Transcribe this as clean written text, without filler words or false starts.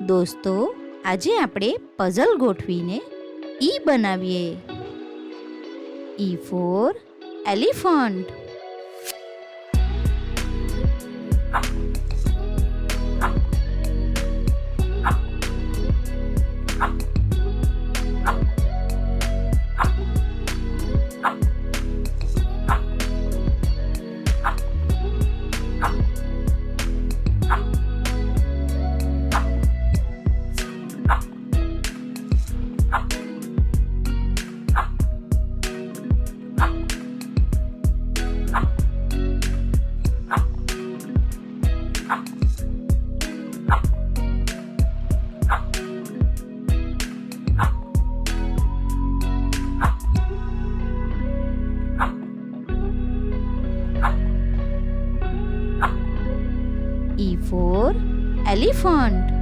દોસ્તો, આજે આપણે પઝલ ગોઠવીને ઈ બનાવીએ. E for elephant. E for elephant.